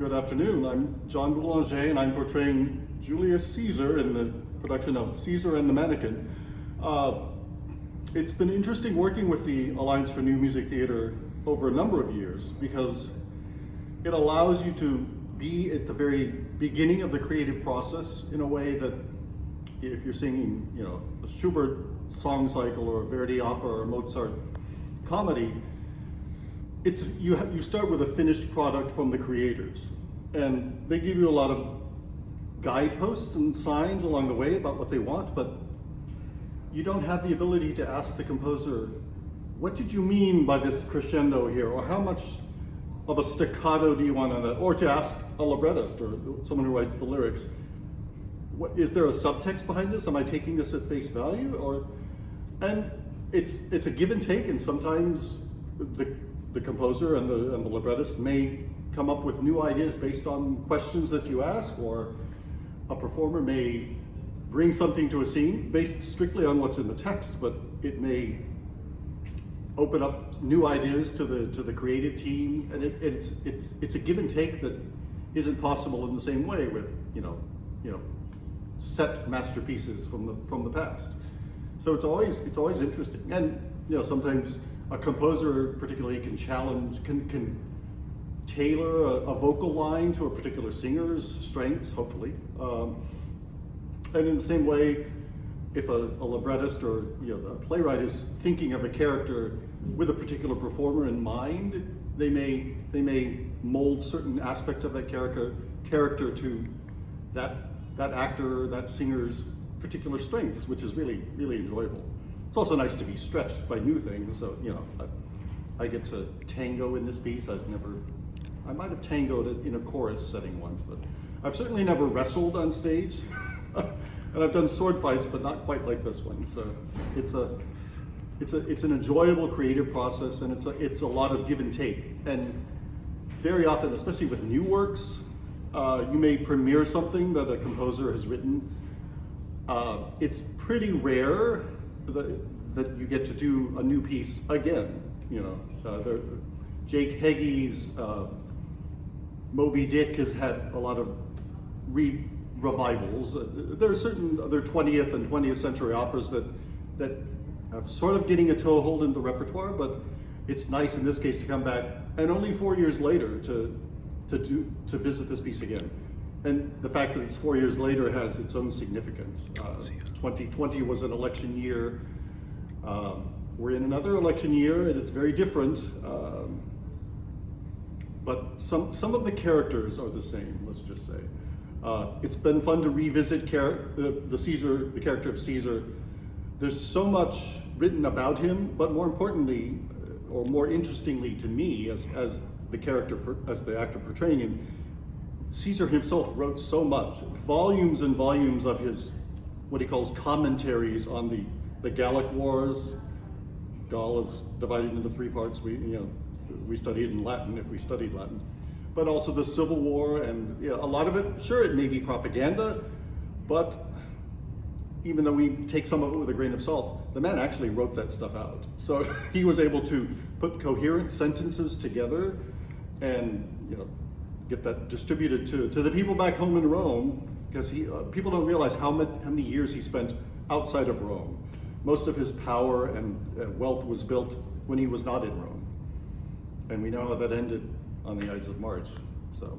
Good afternoon. I'm John Boulanger, and I'm portraying Julius Caesar in the production of Caesar and the Mannequin. It's been interesting working with the Alliance for New Music Theater over a number of years because it allows you to be at the very beginning of the creative process in a way that if you're singing, a Schubert song cycle or a Verdi opera or a Mozart comedy, you start with a finished product from the creators, and they give you a lot of guideposts and signs along the way about what they want, but you don't have the ability to ask the composer, what did you mean by this crescendo here, or how much of a staccato do you want on that, or to ask a librettist or someone who writes the lyrics, is there a subtext behind this? Am I taking this at face value? And it's a give and take, and sometimes the composer and the librettist may come up with new ideas based on questions that you ask, or a performer may bring something to a scene based strictly on what's in the text, but it may open up new ideas to the creative team, and it's a give and take that isn't possible in the same way with set masterpieces from the past. So it's always interesting, and sometimes a composer particularly can tailor a vocal line to a particular singer's strengths, hopefully. And in the same way, if a librettist or a playwright is thinking of a character with a particular performer in mind, they may mold certain aspects of that character to that actor, that singer's particular strengths, which is really, really enjoyable. It's also nice to be stretched by new things. So, I get to tango in this piece. I might have tangoed in a chorus setting once, but I've certainly never wrestled on stage. And I've done sword fights, but not quite like this one. So it's an enjoyable creative process, and it's a lot of give and take. And very often, especially with new works, you may premiere something that a composer has written. It's pretty rare that you get to do a new piece again. Jake Heggie's Moby Dick has had a lot of revivals. There are certain other 20th and 20th century operas that have sort of getting a toehold in the repertoire, but it's nice in this case to come back and only 4 years later to visit this piece again. And the fact that it's 4 years later has its own significance. 2020 was an election year. We're in another election year, and it's very different. But some of the characters are the same, let's just say. It's been fun to revisit the character of Caesar. There's so much written about him, but more importantly, or more interestingly to me, as the actor portraying him, Caesar himself wrote so much, volumes and volumes of his, what he calls commentaries on the Gallic Wars. Gaul is divided into three parts. We study it in Latin if we studied Latin, but also the Civil War, and a lot of it, sure, it may be propaganda, but even though we take some of it with a grain of salt, the man actually wrote that stuff out. So he was able to put coherent sentences together and get that distributed to the people back home in Rome, because people don't realize how many years he spent outside of Rome. Most of his power and wealth was built when he was not in Rome. And we know how that ended on the Ides of March. So.